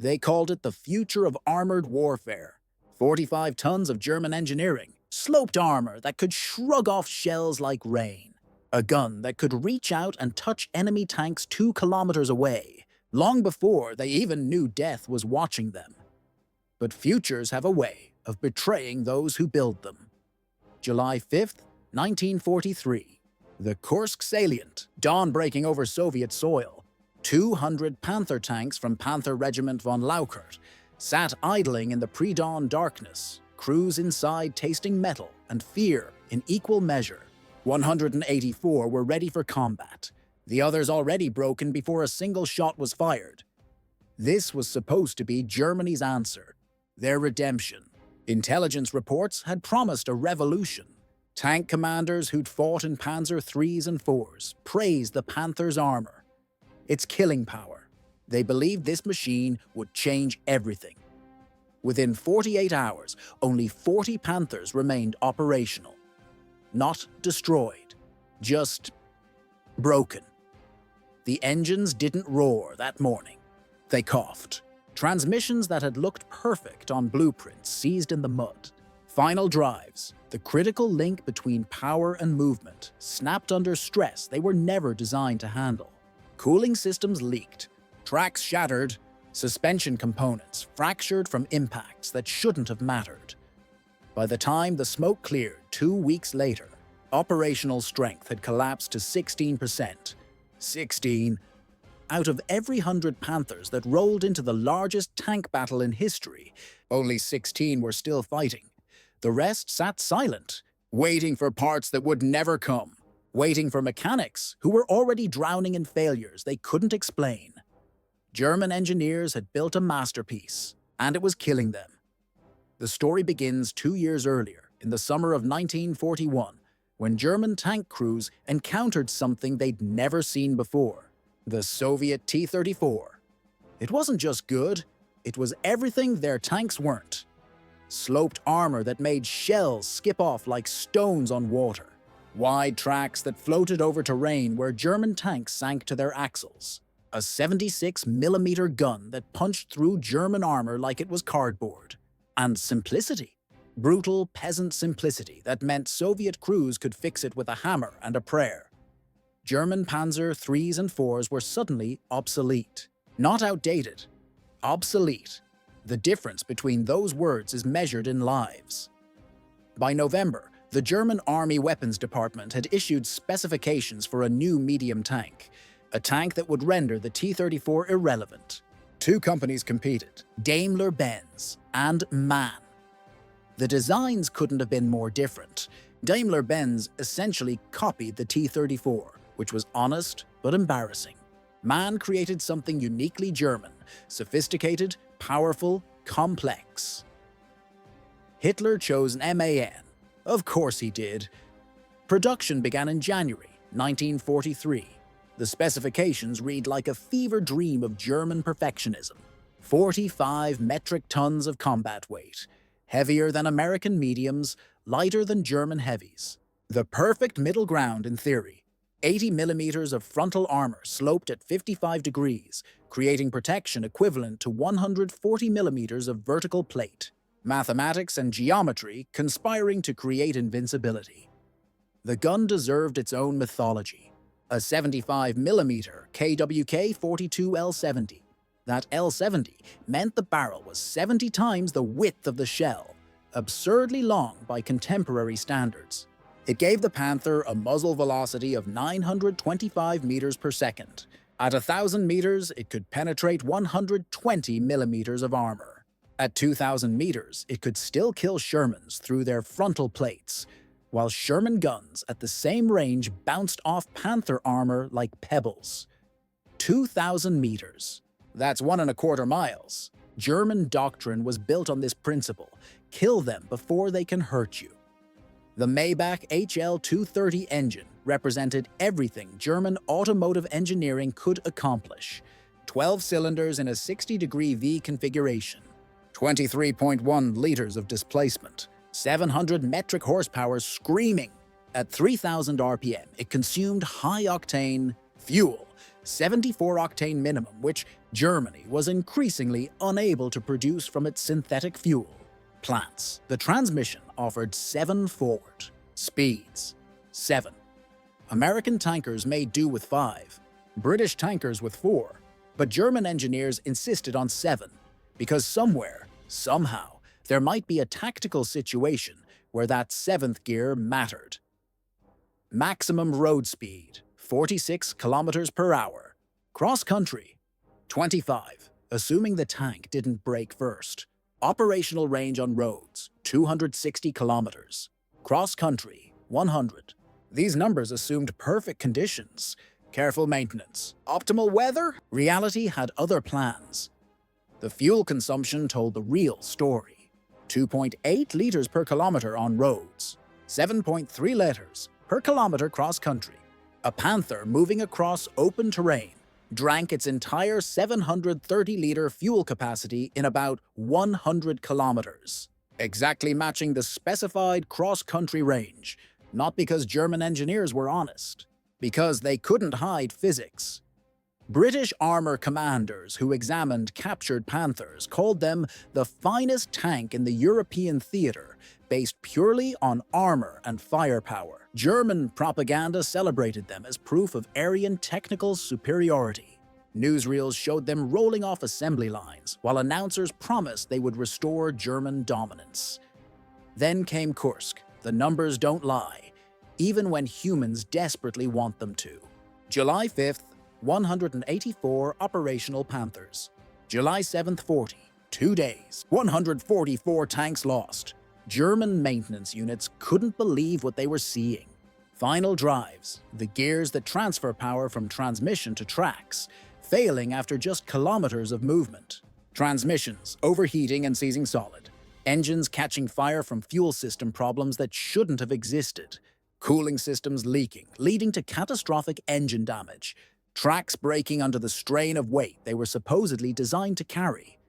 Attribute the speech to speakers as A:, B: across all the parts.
A: They called it the future of armored warfare. 45 tons of German engineering, sloped armor that could shrug off shells like rain, a gun that could reach out and touch enemy tanks 2 kilometers away, long before they even knew death was watching them. But futures have a way of betraying those who build them. July 5th, 1943. The Kursk salient, dawn breaking over Soviet soil. 200 Panther tanks from Panther Regiment von Lauchert sat idling in the pre-dawn darkness, crews inside tasting metal and fear in equal measure. 184 were ready for combat, the others already broken before a single shot was fired. This was supposed to be Germany's answer, their redemption. Intelligence reports had promised a revolution. Tank commanders who'd fought in Panzer IIIs and IVs praised the Panther's armor, its killing power. They believed this machine would change everything. Within 48 hours, only 40 Panthers remained operational. Not destroyed, just broken. The engines didn't roar that morning. They coughed. Transmissions that had looked perfect on blueprints seized in the mud. Final drives, the critical link between power and movement, snapped under stress they were never designed to handle. Cooling systems leaked, tracks shattered, suspension components fractured from impacts that shouldn't have mattered. By the time the smoke cleared 2 weeks later, operational strength had collapsed to 16%. 16 out of every 100 Panthers that rolled into the largest tank battle in history, only 16 were still fighting. The rest sat silent, waiting for parts that would never come, waiting for mechanics who were already drowning in failures they couldn't explain. German engineers had built a masterpiece, and it was killing them. The story begins 2 years earlier, in the summer of 1941, when German tank crews encountered something they'd never seen before: the Soviet T-34. It wasn't just good, it was everything their tanks weren't. Sloped armor that made shells skip off like stones on water. Wide tracks that floated over terrain where German tanks sank to their axles. A 76mm gun that punched through German armor like it was cardboard. And simplicity. Brutal peasant simplicity that meant Soviet crews could fix it with a hammer and a prayer. German Panzer IIIs and IVs were suddenly obsolete. Not outdated. Obsolete. The difference between those words is measured in lives. By November, the German Army Weapons Department had issued specifications for a new medium tank, a tank that would render the T-34 irrelevant. 2 companies competed, Daimler-Benz and MAN. The designs couldn't have been more different. Daimler-Benz essentially copied the T-34, which was honest but embarrassing. MAN created something uniquely German, sophisticated, powerful, complex. Hitler chose an MAN. Of course he did. Production began in January 1943. The specifications read like a fever dream of German perfectionism. 45 metric tons of combat weight, heavier than American mediums, lighter than German heavies. The perfect middle ground in theory. 80 millimeters of frontal armor sloped at 55 degrees, creating protection equivalent to 140 millimeters of vertical plate. Mathematics and geometry conspiring to create invincibility. The gun deserved its own mythology. A 75mm KWK 42L70. That L70 meant the barrel was 70 times the width of the shell, absurdly long by contemporary standards. It gave the Panther a muzzle velocity of 925 meters per second. At 1,000 meters, it could penetrate 120 millimeters of armor. At 2,000 meters, it could still kill Shermans through their frontal plates, while Sherman guns at the same range bounced off Panther armor like pebbles. 2,000 meters. That's 1¼ miles. German doctrine was built on this principle: kill them before they can hurt you. The Maybach HL-230 engine represented everything German automotive engineering could accomplish. 12 cylinders in a 60-degree V configuration, 23.1 liters of displacement, 700 metric horsepower screaming. At 3,000 RPM, it consumed high-octane fuel 74-octane minimum, which Germany was increasingly unable to produce from its synthetic fuel. Plants. The transmission offered 7 forward. Speeds. 7. American tankers made do with 5. British tankers with 4. But German engineers insisted on 7, because somewhere, somehow, there might be a tactical situation where that 7th gear mattered. Maximum road speed, 46 kilometers per hour. Cross-country, 25, assuming the tank didn't break first. Operational range on roads, 260 kilometers. Cross-country, 100. These numbers assumed perfect conditions, careful maintenance, optimal weather. Reality had other plans. The fuel consumption told the real story. 2.8 liters per kilometer on roads, 7.3 liters per kilometer cross-country. A Panther moving across open terrain drank its entire 730-liter fuel capacity in about 100 kilometers, exactly matching the specified cross-country range, not because German engineers were honest, because they couldn't hide physics. British armor commanders who examined captured Panthers called them the finest tank in the European theater, based purely on armor and firepower. German propaganda celebrated them as proof of Aryan technical superiority. Newsreels showed them rolling off assembly lines, while announcers promised they would restore German dominance. Then came Kursk. The numbers don't lie, even when humans desperately want them to. July 5th, 184 operational Panthers. July 7th, 40. 2 days. 144 tanks lost. German maintenance units couldn't believe what they were seeing. Final drives, the gears that transfer power from transmission to tracks, failing after just kilometers of movement. Transmissions overheating and seizing solid. Engines catching fire from fuel system problems that shouldn't have existed. Cooling systems leaking, leading to catastrophic engine damage. Tracks breaking under the strain of weight they were supposedly designed to carry.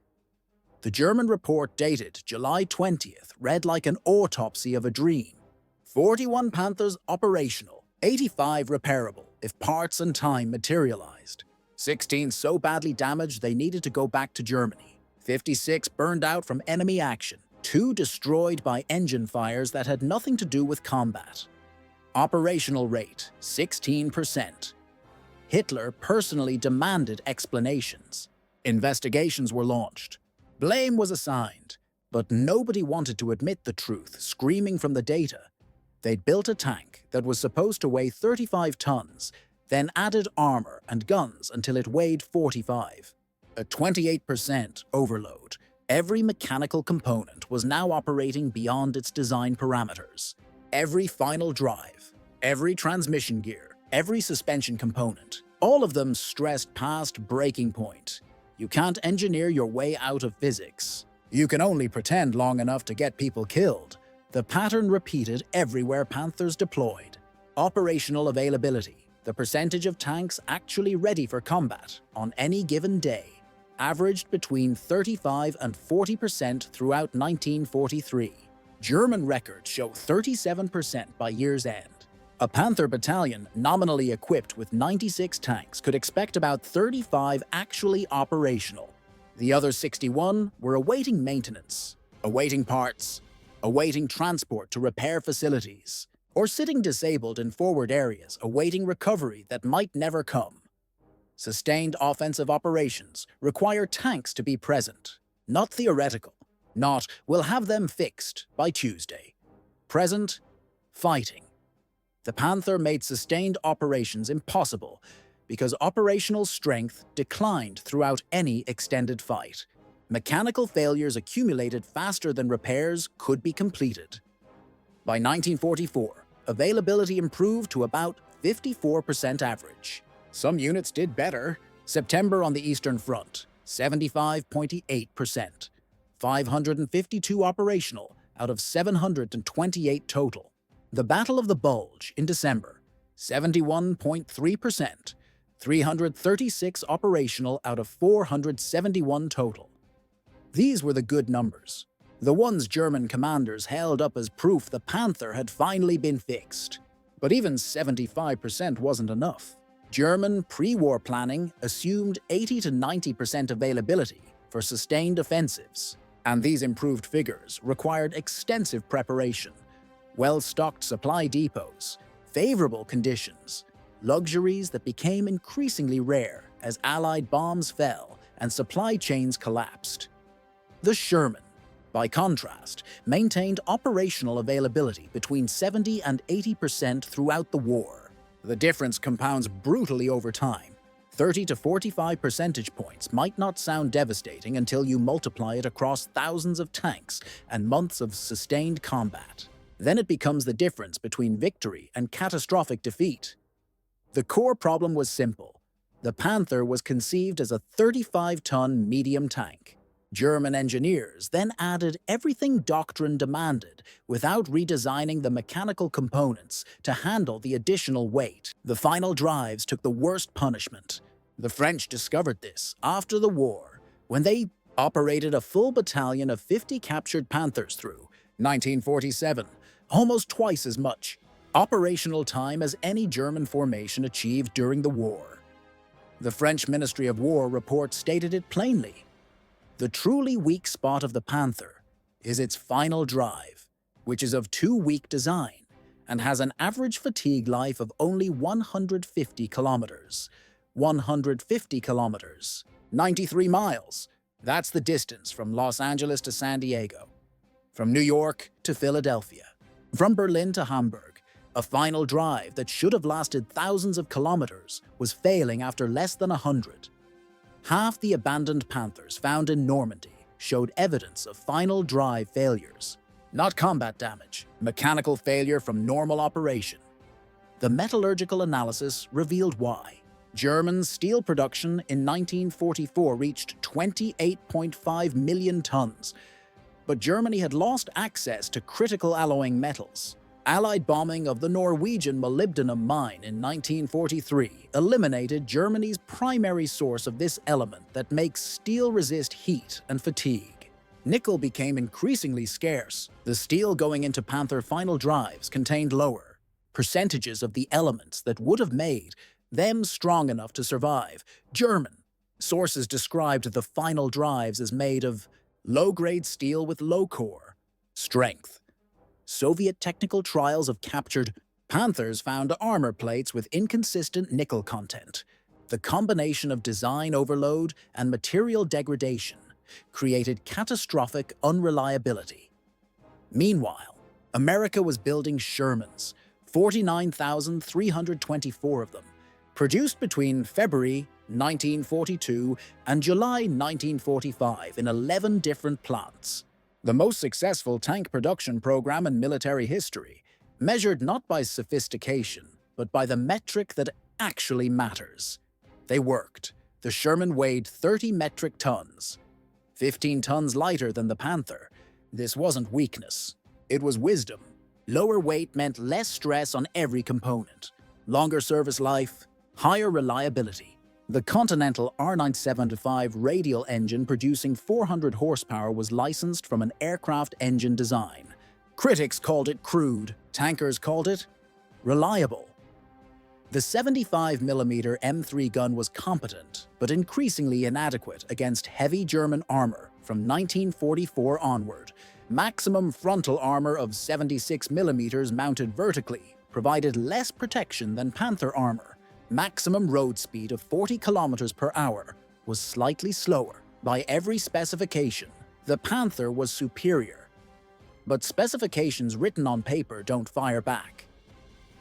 A: The German report dated July 20th read like an autopsy of a dream. 41 Panthers operational, 85 repairable if parts and time materialized. 16 so badly damaged they needed to go back to Germany. 56 burned out from enemy action. 2 destroyed by engine fires that had nothing to do with combat. Operational rate, 16%. Hitler personally demanded explanations. Investigations were launched. Blame was assigned, but nobody wanted to admit the truth, screaming from the data. They'd built a tank that was supposed to weigh 35 tons, then added armor and guns until it weighed 45. A 28% overload. Every mechanical component was now operating beyond its design parameters. Every final drive, every transmission gear, every suspension component, all of them stressed past breaking point. You can't engineer your way out of physics. You can only pretend long enough to get people killed. The pattern repeated everywhere Panthers deployed. Operational availability, the percentage of tanks actually ready for combat on any given day, averaged between 35 and 40% throughout 1943. German records show 37% by year's end. A Panther battalion nominally equipped with 96 tanks could expect about 35 actually operational. The other 61 were awaiting maintenance, awaiting parts, awaiting transport to repair facilities, or sitting disabled in forward areas awaiting recovery that might never come. Sustained offensive operations require tanks to be present, not theoretical, not "we'll have them fixed by Tuesday." Present, fighting. The Panther made sustained operations impossible because operational strength declined throughout any extended fight. Mechanical failures accumulated faster than repairs could be completed. By 1944, availability improved to about 54% average. Some units did better. September on the Eastern Front, 75.8%. 552 operational out of 728 total. The Battle of the Bulge in December, 71.3%, 336 operational out of 471 total. These were the good numbers, the ones German commanders held up as proof the Panther had finally been fixed. But even 75% wasn't enough. German pre-war planning assumed 80 to 90% availability for sustained offensives, and these improved figures required extensive preparation, well-stocked supply depots, favorable conditions, luxuries that became increasingly rare as Allied bombs fell and supply chains collapsed. The Sherman, by contrast, maintained operational availability between 70 and 80% throughout the war. The difference compounds brutally over time. 30 to 45 percentage points might not sound devastating until you multiply it across thousands of tanks and months of sustained combat. Then it becomes the difference between victory and catastrophic defeat. The core problem was simple. The Panther was conceived as a 35-ton medium tank. German engineers then added everything doctrine demanded without redesigning the mechanical components to handle the additional weight. The final drives took the worst punishment. The French discovered this after the war, when they operated a full battalion of 50 captured Panthers through 1947, almost twice as much operational time as any German formation achieved during the war. The French Ministry of War report stated it plainly. The truly weak spot of the Panther is its final drive, which is of too weak design and has an average fatigue life of only 150 kilometers. 150 kilometers, 93 miles. That's the distance from Los Angeles to San Diego, from New York to Philadelphia, from Berlin to Hamburg. A final drive that should have lasted thousands of kilometers was failing after less than 100. Half the abandoned Panthers found in Normandy showed evidence of final drive failures. Not combat damage, mechanical failure from normal operation. The metallurgical analysis revealed why. German steel production in 1944 reached 28.5 million tons, but Germany had lost access to critical alloying metals. Allied bombing of the Norwegian molybdenum mine in 1943 eliminated Germany's primary source of this element that makes steel resist heat and fatigue. Nickel became increasingly scarce. The steel going into Panther final drives contained lower percentages of the elements that would have made them strong enough to survive. German sources described the final drives as made of low-grade steel with low core strength. Soviet technical trials of captured Panthers found armor plates with inconsistent nickel content. The combination of design overload and material degradation created catastrophic unreliability. Meanwhile, America was building Shermans, 49,324 of them, produced between February 1942 and July 1945 in 11 different plants. The most successful tank production program in military history, measured not by sophistication, but by the metric that actually matters. They worked. The Sherman weighed 30 metric tons, 15 tons lighter than the Panther. This wasn't weakness, it was wisdom. Lower weight meant less stress on every component, longer service life, higher reliability. The Continental R975 radial engine producing 400 horsepower was licensed from an aircraft engine design. Critics called it crude, tankers called it reliable. The 75mm M3 gun was competent, but increasingly inadequate against heavy German armor from 1944 onward. Maximum frontal armor of 76mm mounted vertically provided less protection than Panther armor. Maximum road speed of 40 kilometers per hour was slightly slower. By every specification, the Panther was superior. But specifications written on paper don't fire back.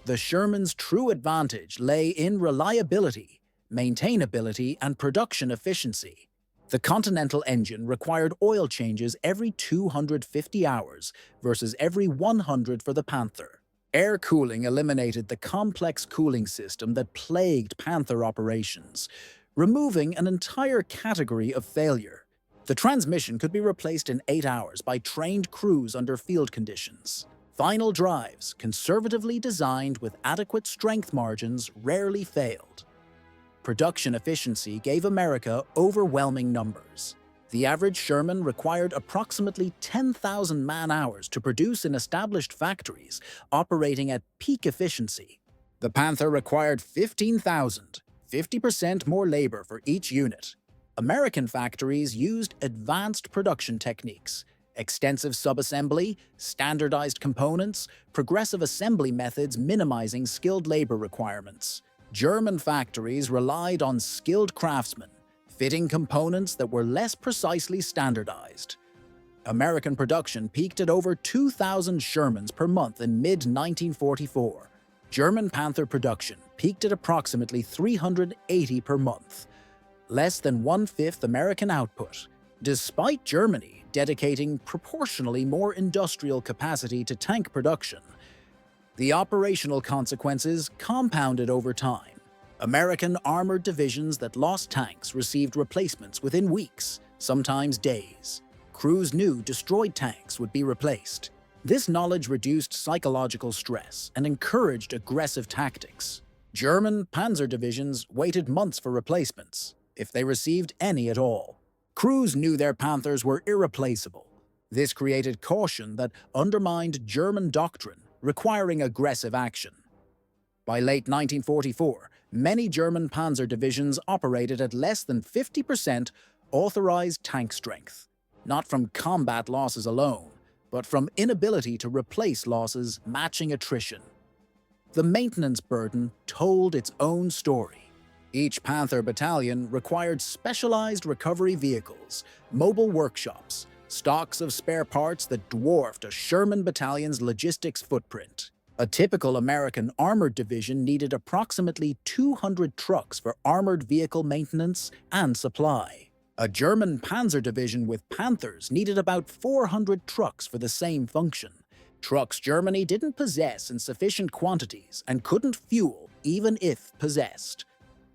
A: The Sherman's true advantage lay in reliability, maintainability, and production efficiency. The Continental engine required oil changes every 250 hours versus every 100 for the Panther. Air cooling eliminated the complex cooling system that plagued Panther operations, removing an entire category of failure. The transmission could be replaced in 8 hours by trained crews under field conditions. Final drives, conservatively designed with adequate strength margins, rarely failed. Production efficiency gave America overwhelming numbers. The average Sherman required approximately 10,000 man-hours to produce in established factories operating at peak efficiency. The Panther required 15,000, 50% more labor for each unit. American factories used advanced production techniques, extensive subassembly, standardized components, progressive assembly methods minimizing skilled labor requirements. German factories relied on skilled craftsmen, fitting components that were less precisely standardized. American production peaked at over 2,000 Shermans per month in mid-1944. German Panther production peaked at approximately 380 per month, less than one-fifth American output, despite Germany dedicating proportionally more industrial capacity to tank production. The operational consequences compounded over time. American armored divisions that lost tanks received replacements within weeks, sometimes days. Crews knew destroyed tanks would be replaced. This knowledge reduced psychological stress and encouraged aggressive tactics. German panzer divisions waited months for replacements, if they received any at all. Crews knew their Panthers were irreplaceable. This created caution that undermined German doctrine, requiring aggressive action. By late 1944, many German panzer divisions operated at less than 50% authorized tank strength, not from combat losses alone, but from inability to replace losses matching attrition. The maintenance burden told its own story. Each Panther battalion required specialized recovery vehicles, mobile workshops, stocks of spare parts that dwarfed a Sherman battalion's logistics footprint. A typical American armored division needed approximately 200 trucks for armored vehicle maintenance and supply. A German panzer division with Panthers needed about 400 trucks for the same function. Trucks Germany didn't possess in sufficient quantities and couldn't fuel even if possessed.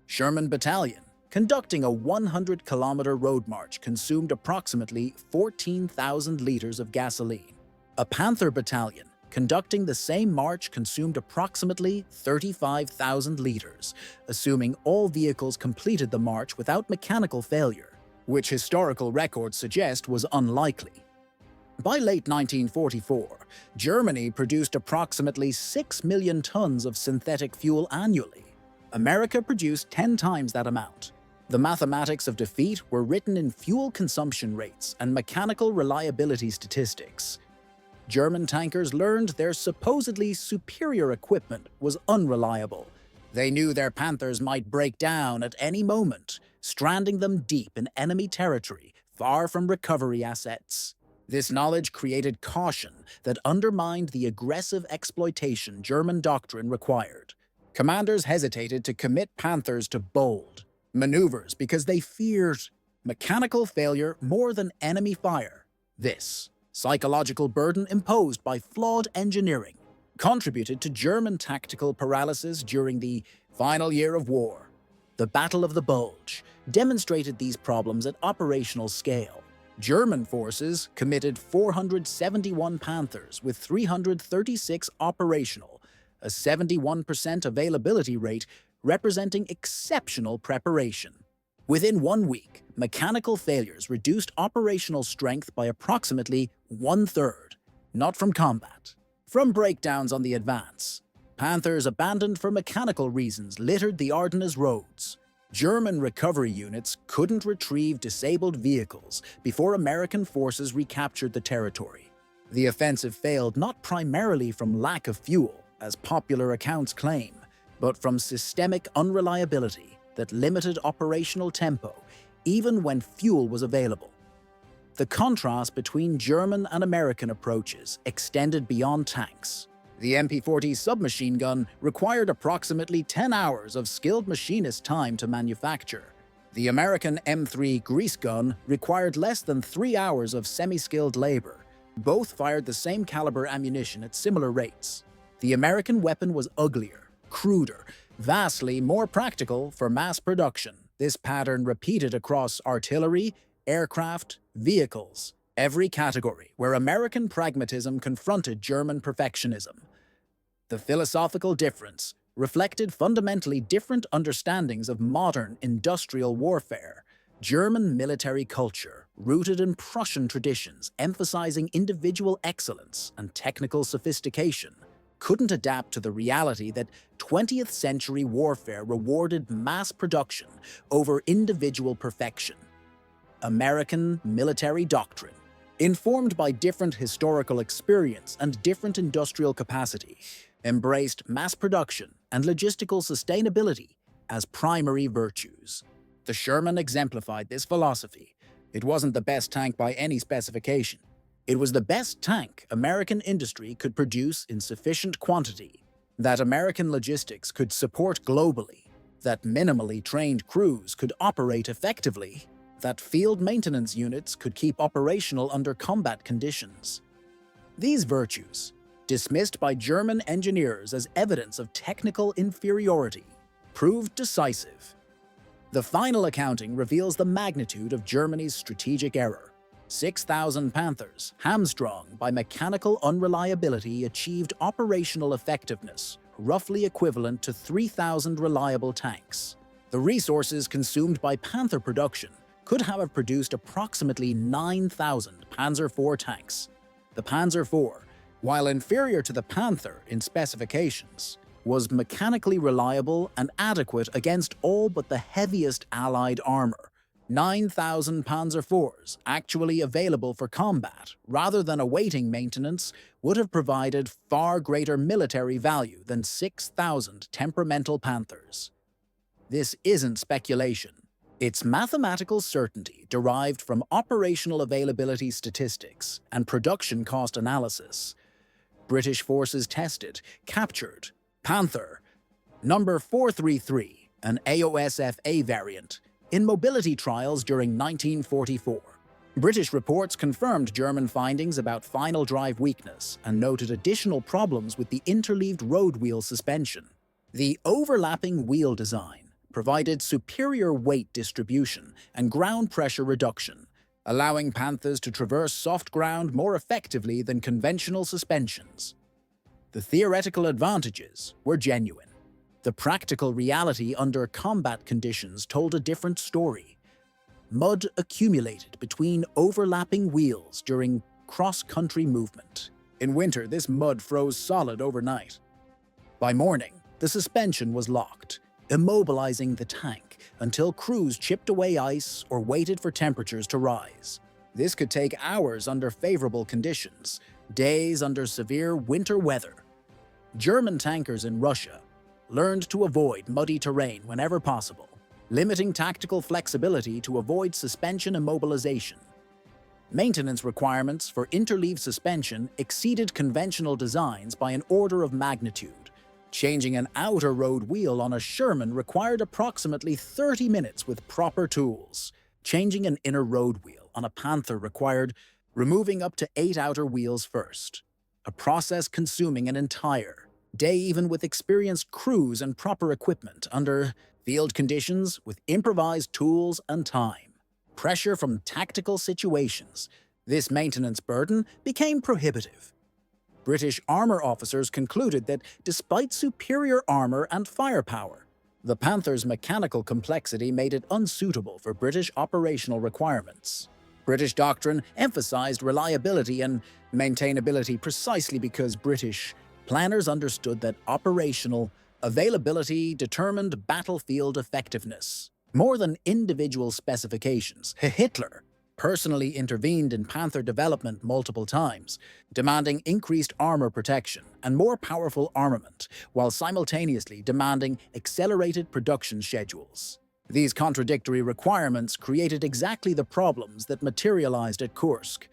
A: Sherman Battalion, conducting a 100-kilometer road march, consumed approximately 14,000 liters of gasoline. A Panther Battalion, conducting the same march, consumed approximately 35,000 liters, assuming all vehicles completed the march without mechanical failure, which historical records suggest was unlikely. By late 1944, Germany produced approximately 6 million tons of synthetic fuel annually. America produced 10 times that amount. The mathematics of defeat were written in fuel consumption rates and mechanical reliability statistics. German tankers learned their supposedly superior equipment was unreliable. They knew their Panthers might break down at any moment, stranding them deep in enemy territory, far from recovery assets. This knowledge created caution that undermined the aggressive exploitation German doctrine required. Commanders hesitated to commit Panthers to bold maneuvers because they feared mechanical failure more than enemy fire. This psychological burden imposed by flawed engineering contributed to German tactical paralysis during the final year of war. The Battle of the Bulge demonstrated these problems at operational scale. German forces committed 471 Panthers with 336 operational, a 71% availability rate representing exceptional preparation. Within 1 week, mechanical failures reduced operational strength by approximately one-third, not from combat, from breakdowns on the advance. Panthers abandoned for mechanical reasons littered the Ardennes roads. German recovery units couldn't retrieve disabled vehicles before American forces recaptured the territory. The offensive failed not primarily from lack of fuel, as popular accounts claim, but from systemic unreliability that limited operational tempo even when fuel was available. The contrast between German and American approaches extended beyond tanks. The MP-40 submachine gun required approximately 10 hours of skilled machinist time to manufacture. The American M3 grease gun required less than 3 hours of semi-skilled labor. Both fired the same caliber ammunition at similar rates. The American weapon was uglier, cruder, vastly more practical for mass production. This pattern repeated across artillery, aircraft, vehicles, every category where American pragmatism confronted German perfectionism. The philosophical difference reflected fundamentally different understandings of modern industrial warfare. German military culture, rooted in Prussian traditions emphasizing individual excellence and technical sophistication. couldn't adapt to the reality that 20th century warfare rewarded mass production over individual perfection. American military doctrine, informed by different historical experience and different industrial capacity, embraced mass production and logistical sustainability as primary virtues. The Sherman exemplified this philosophy. It wasn't the best tank by any specification. It was the best tank American industry could produce in sufficient quantity, that American logistics could support globally, that minimally trained crews could operate effectively, that field maintenance units could keep operational under combat conditions. These virtues, dismissed by German engineers as evidence of technical inferiority, proved decisive. The final accounting reveals the magnitude of Germany's strategic error. 6,000 Panthers, hamstrung by mechanical unreliability, achieved operational effectiveness, roughly equivalent to 3,000 reliable tanks. The resources consumed by Panther production could have produced approximately 9,000 Panzer IV tanks. The Panzer IV, while inferior to the Panther in specifications, was mechanically reliable and adequate against all but the heaviest Allied armor. 9,000 Panzer IVs actually available for combat, rather than awaiting maintenance, would have provided far greater military value than 6,000 temperamental Panthers. This isn't speculation. It's mathematical certainty derived from operational availability statistics and production cost analysis. British forces tested, captured, Panther, number 433, an AOSFA variant, in mobility trials during 1944. British reports confirmed German findings about final drive weakness and noted additional problems with the interleaved road wheel suspension. The overlapping wheel design provided superior weight distribution and ground pressure reduction, allowing Panthers to traverse soft ground more effectively than conventional suspensions. The theoretical advantages were genuine. The practical reality under combat conditions told a different story. Mud accumulated between overlapping wheels during cross-country movement. In winter, this mud froze solid overnight. By morning, the suspension was locked, immobilizing the tank until crews chipped away ice or waited for temperatures to rise. This could take hours under favorable conditions, days under severe winter weather. German tankers in Russia learned to avoid muddy terrain whenever possible, limiting tactical flexibility to avoid suspension immobilization. Maintenance requirements for interleave suspension exceeded conventional designs by an order of magnitude. Changing an outer road wheel on a Sherman required approximately 30 minutes with proper tools. Changing an inner road wheel on a Panther required removing up to 8 outer wheels first, a process consuming an entire day even with experienced crews and proper equipment under field conditions with improvised tools and time. Pressure from tactical situations. This maintenance burden became prohibitive. British armor officers concluded that despite superior armor and firepower, the Panther's mechanical complexity made it unsuitable for British operational requirements. British doctrine emphasized reliability and maintainability precisely because British planners understood that operational availability determined battlefield effectiveness. More than individual specifications, Hitler personally intervened in Panther development multiple times, demanding increased armor protection and more powerful armament, while simultaneously demanding accelerated production schedules. These contradictory requirements created exactly the problems that materialized at Kursk.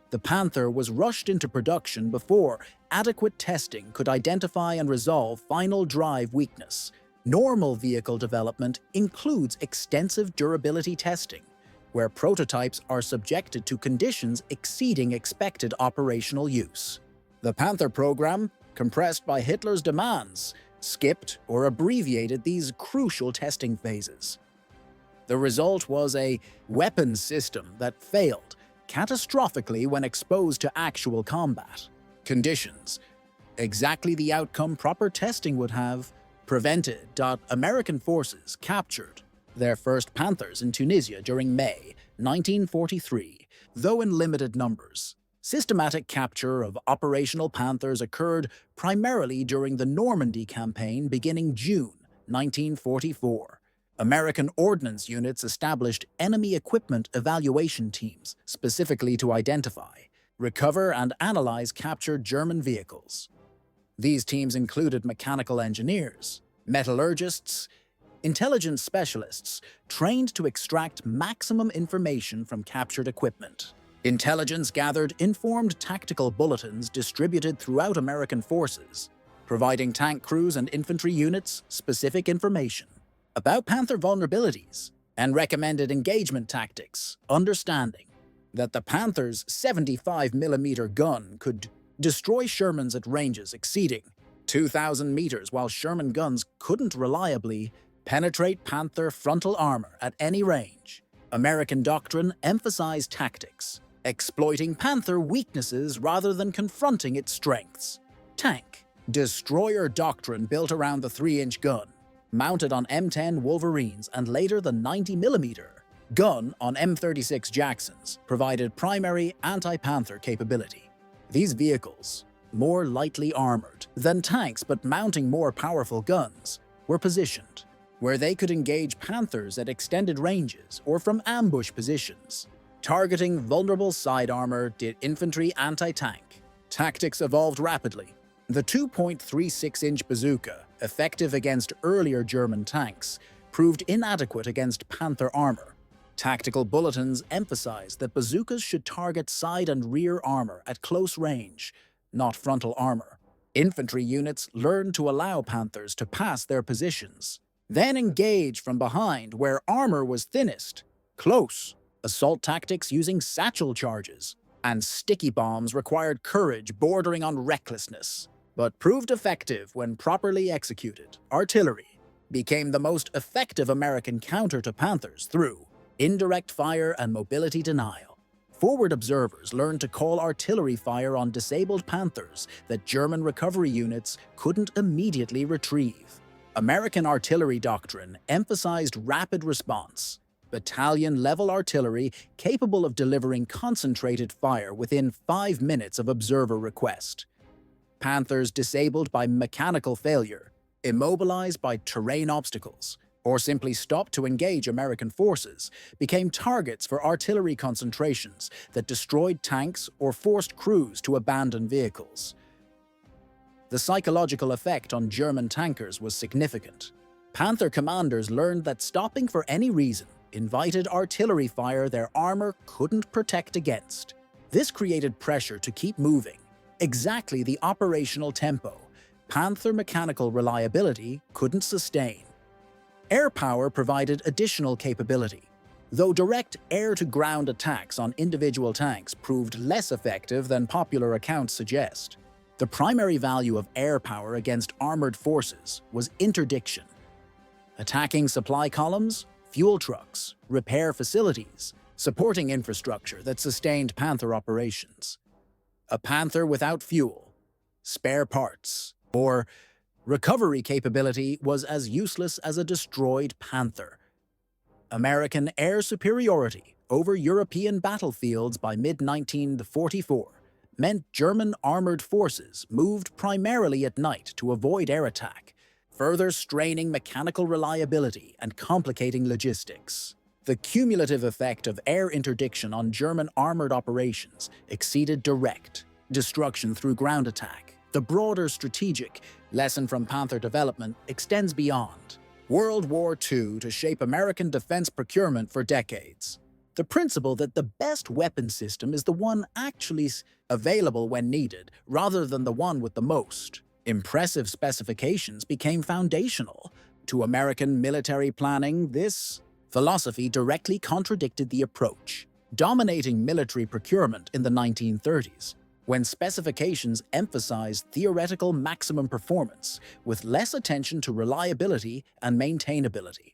A: The Panther was rushed into production before adequate testing could identify and resolve final drive weakness. Normal vehicle development includes extensive durability testing, where prototypes are subjected to conditions exceeding expected operational use. The Panther program, compressed by Hitler's demands, skipped or abbreviated these crucial testing phases. The result was a weapons system that failed catastrophically when exposed to actual combat conditions, exactly the outcome proper testing would have prevented. American forces captured their first Panthers in Tunisia during May 1943, though in limited numbers. Systematic capture of operational Panthers occurred primarily during the Normandy campaign beginning June 1944. American ordnance units established enemy equipment evaluation teams specifically to identify, recover, and analyze captured German vehicles. These teams included mechanical engineers, metallurgists, intelligence specialists trained to extract maximum information from captured equipment. Intelligence gathered informed tactical bulletins distributed throughout American forces, providing tank crews and infantry units specific information about Panther vulnerabilities and recommended engagement tactics, understanding that the Panther's 75mm gun could destroy Shermans at ranges exceeding 2,000 meters, while Sherman guns couldn't reliably penetrate Panther frontal armor at any range. American doctrine emphasized tactics, exploiting Panther weaknesses rather than confronting its strengths. Tank destroyer doctrine built around the 3-inch gun, mounted on M10 Wolverines and later the 90mm gun on M36 Jacksons, provided primary anti-Panther capability. These vehicles, more lightly armored than tanks but mounting more powerful guns, were positioned where they could engage Panthers at extended ranges or from ambush positions. Targeting vulnerable side armor did infantry anti-tank. Tactics evolved rapidly. The 2.36-inch bazooka, effective against earlier German tanks, proved inadequate against Panther armor. Tactical bulletins emphasized that bazookas should target side and rear armor at close range, not frontal armor. Infantry units learned to allow Panthers to pass their positions, then engage from behind where armor was thinnest. Close assault tactics using satchel charges and sticky bombs required courage bordering on recklessness, but proved effective when properly executed. Artillery became the most effective American counter to Panthers through indirect fire and mobility denial. Forward observers learned to call artillery fire on disabled Panthers that German recovery units couldn't immediately retrieve. American artillery doctrine emphasized rapid response, battalion-level artillery capable of delivering concentrated fire within 5 minutes of observer request. Panthers disabled by mechanical failure, immobilized by terrain obstacles, or simply stopped to engage American forces, became targets for artillery concentrations that destroyed tanks or forced crews to abandon vehicles. The psychological effect on German tankers was significant. Panther commanders learned that stopping for any reason invited artillery fire their armor couldn't protect against. This created pressure to keep moving, exactly the operational tempo Panther mechanical reliability couldn't sustain. Air power provided additional capability. Though direct air-to-ground attacks on individual tanks proved less effective than popular accounts suggest, the primary value of air power against armored forces was interdiction. Attacking supply columns, fuel trucks, repair facilities, supporting infrastructure that sustained Panther operations. A Panther without fuel, spare parts, or recovery capability was as useless as a destroyed Panther. American air superiority over European battlefields by mid-1944 meant German armored forces moved primarily at night to avoid air attack, further straining mechanical reliability and complicating logistics. The cumulative effect of air interdiction on German armored operations exceeded direct destruction through ground attack. The broader strategic lesson from Panther development extends beyond World War II to shape American defense procurement for decades. The principle that the best weapon system is the one actually available when needed, rather than the one with the most impressive specifications, became foundational to American military planning. This philosophy directly contradicted the approach dominating military procurement in the 1930s, when specifications emphasized theoretical maximum performance with less attention to reliability and maintainability.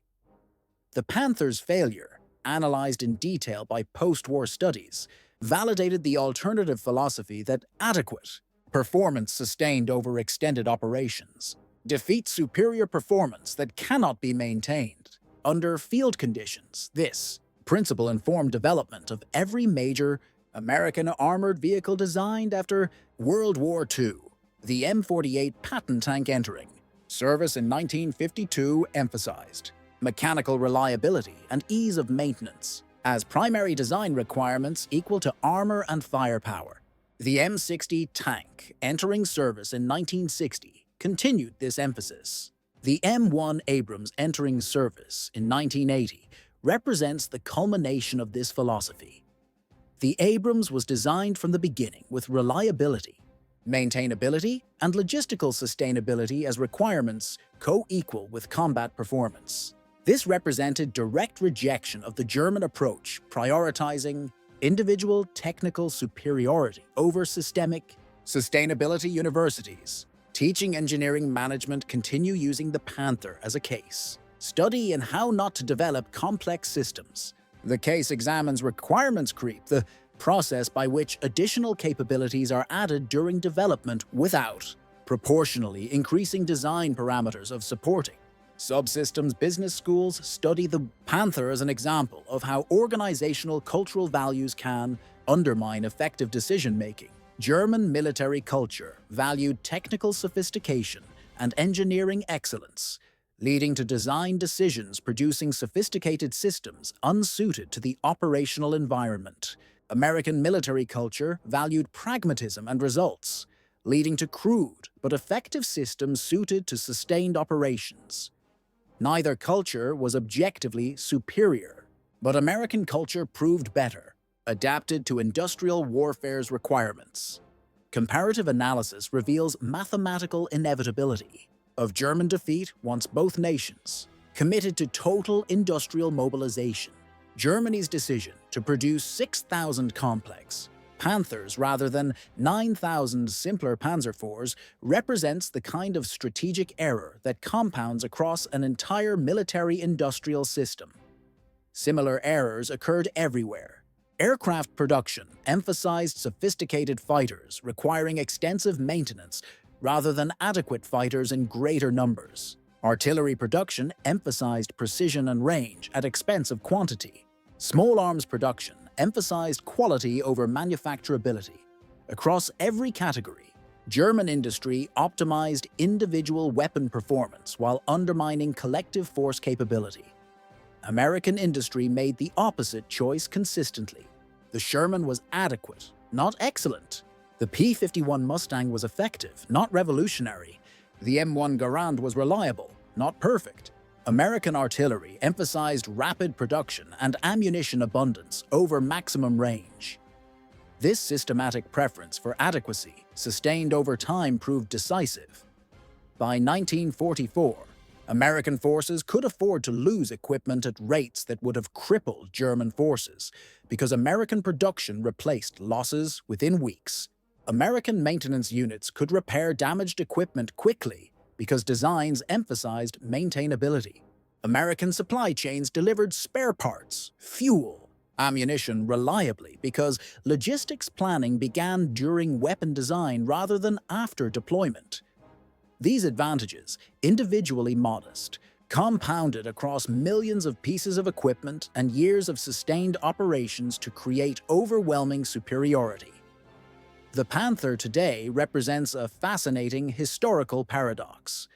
A: The Panther's failure, analyzed in detail by post-war studies, validated the alternative philosophy that adequate performance sustained over extended operations defeats superior performance that cannot be maintained under field conditions. This principle informed development of every major American armored vehicle designed after World War II. The M48 Patton tank entering. Service in 1952 emphasized mechanical reliability and ease of maintenance as primary design requirements equal to armor and firepower. The M60 tank, entering service in 1960, continued this emphasis. The M1 Abrams entering service in 1980 represents the culmination of this philosophy. The Abrams was designed from the beginning with reliability, maintainability, and logistical sustainability as requirements co-equal with combat performance. This represented direct rejection of the German approach, prioritizing individual technical superiority over systemic sustainability. Universities teaching engineering management continue using the Panther as a case study in how not to develop complex systems. The case examines requirements creep, the process by which additional capabilities are added during development without proportionally increasing design parameters of supporting subsystems. Business schools study the Panther as an example of how organizational cultural values can undermine effective decision-making. German military culture valued technical sophistication and engineering excellence, leading to design decisions producing sophisticated systems unsuited to the operational environment. American military culture valued pragmatism and results, leading to crude but effective systems suited to sustained operations. Neither culture was objectively superior, but American culture proved better, adapted to industrial warfare's requirements. Comparative analysis reveals mathematical inevitability of German defeat once both nations committed to total industrial mobilization. Germany's decision to produce 6,000 complex Panthers rather than 9,000 simpler Panzer IVs represents the kind of strategic error that compounds across an entire military-industrial system. Similar errors occurred everywhere. Aircraft production emphasized sophisticated fighters requiring extensive maintenance rather than adequate fighters in greater numbers. Artillery production emphasized precision and range at expense of quantity. Small arms production emphasized quality over manufacturability. Across every category, German industry optimized individual weapon performance while undermining collective force capability. American industry made the opposite choice consistently. The Sherman was adequate, not excellent. The P-51 Mustang was effective, not revolutionary. The M1 Garand was reliable, not perfect. American artillery emphasized rapid production and ammunition abundance over maximum range. This systematic preference for adequacy, sustained over time, proved decisive. By 1944, American forces could afford to lose equipment at rates that would have crippled German forces because American production replaced losses within weeks. American maintenance units could repair damaged equipment quickly because designs emphasized maintainability. American supply chains delivered spare parts, fuel, ammunition reliably because logistics planning began during weapon design rather than after deployment. These advantages, individually modest, compounded across millions of pieces of equipment and years of sustained operations to create overwhelming superiority. The Panther today represents a fascinating historical paradox.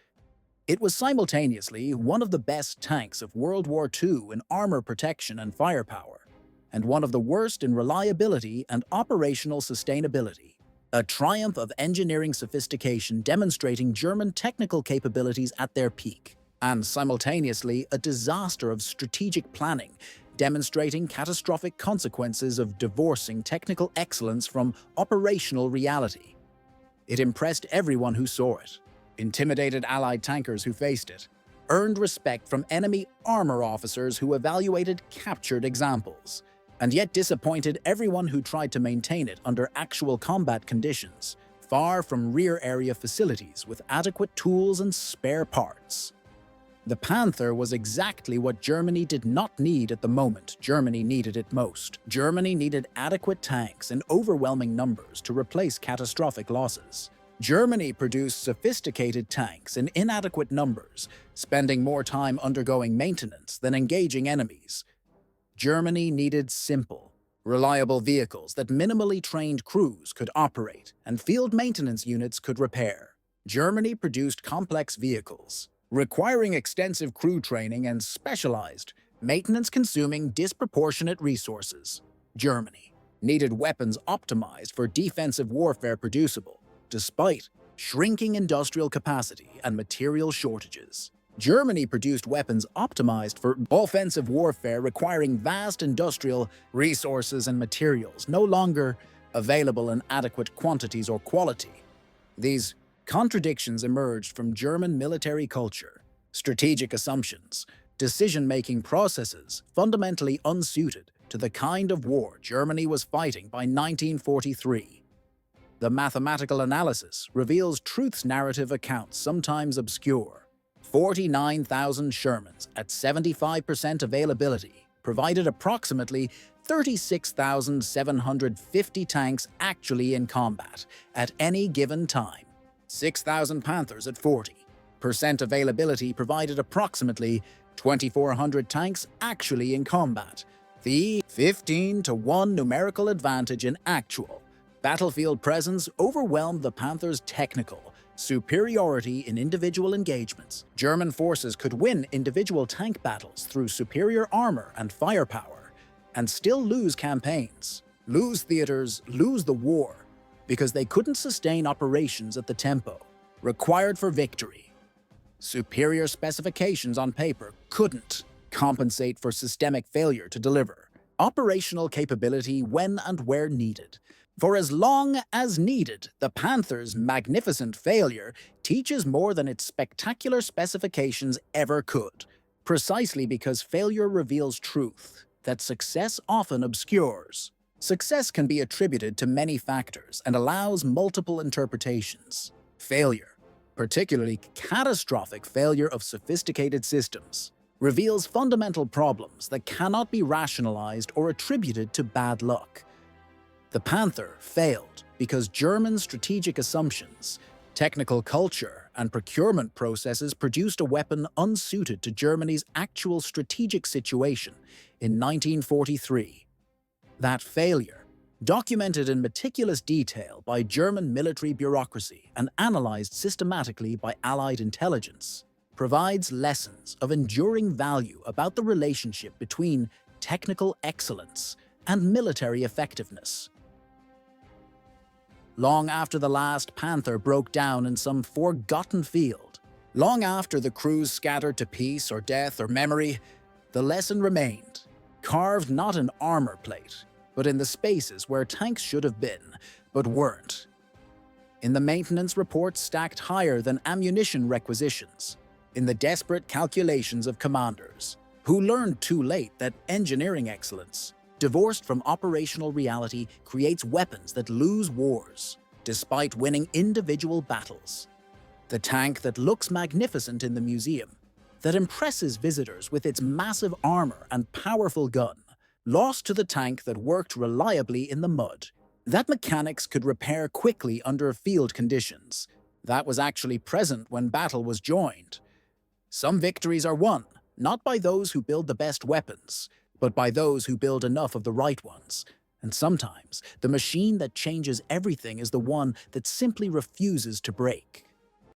A: It was simultaneously one of the best tanks of World War II in armor protection and firepower, and one of the worst in reliability and operational sustainability. A triumph of engineering sophistication demonstrating German technical capabilities at their peak, and simultaneously a disaster of strategic planning, demonstrating catastrophic consequences of divorcing technical excellence from operational reality. It impressed everyone who saw it, intimidated Allied tankers who faced it, earned respect from enemy armor officers who evaluated captured examples, and yet disappointed everyone who tried to maintain it under actual combat conditions, far from rear area facilities with adequate tools and spare parts. The Panther was exactly what Germany did not need at the moment Germany needed it most. Germany needed adequate tanks in overwhelming numbers to replace catastrophic losses. Germany produced sophisticated tanks in inadequate numbers, spending more time undergoing maintenance than engaging enemies. Germany needed simple, Reliable vehicles that minimally trained crews could operate and field maintenance units could repair. Germany produced complex vehicles, requiring extensive crew training and specialized, maintenance-consuming disproportionate resources. Germany needed weapons optimized for defensive warfare producible, despite shrinking industrial capacity and material shortages. Germany produced weapons optimized for offensive warfare requiring vast industrial resources and materials no longer available in adequate quantities or quality. These contradictions emerged from German military culture, strategic assumptions, decision-making processes fundamentally unsuited to the kind of war Germany was fighting by 1943. The mathematical analysis reveals truth's narrative accounts sometimes obscure. 49,000 Shermans at 75% availability provided approximately 36,750 tanks actually in combat at any given time. 6,000 Panthers at 40% availability provided approximately 2,400 tanks actually in combat. The 15-to-1 numerical advantage in actual battlefield presence overwhelmed the Panthers' technical superiority in individual engagements. German forces could win individual tank battles through superior armor and firepower, and still lose campaigns, lose theaters, lose the war, because they couldn't sustain operations at the tempo required for victory. Superior specifications on paper couldn't compensate for systemic failure to deliver operational capability when and where needed. For as long as needed, the Panther's magnificent failure teaches more than its spectacular specifications ever could, precisely because failure reveals truth that success often obscures. Success can be attributed to many factors and allows multiple interpretations. Failure, particularly catastrophic failure of sophisticated systems, reveals fundamental problems that cannot be rationalized or attributed to bad luck. The Panther failed because German strategic assumptions, technical culture, and procurement processes produced a weapon unsuited to Germany's actual strategic situation in 1943. That failure, documented in meticulous detail by German military bureaucracy and analyzed systematically by Allied intelligence, provides lessons of enduring value about the relationship between technical excellence and military effectiveness. Long after the last Panther broke down in some forgotten field, long after the crews scattered to peace or death or memory, the lesson remained, carved not in armor plate, but in the spaces where tanks should have been, but weren't. In the maintenance reports stacked higher than ammunition requisitions, in the desperate calculations of commanders, who learned too late that engineering excellence, divorced from operational reality, creates weapons that lose wars, despite winning individual battles. The tank that looks magnificent in the museum, that impresses visitors with its massive armor and powerful gun, lost to the tank that worked reliably in the mud, that mechanics could repair quickly under field conditions, that was actually present when battle was joined. Some victories are won, not by those who build the best weapons, but by those who build enough of the right ones. And sometimes, the machine that changes everything is the one that simply refuses to break.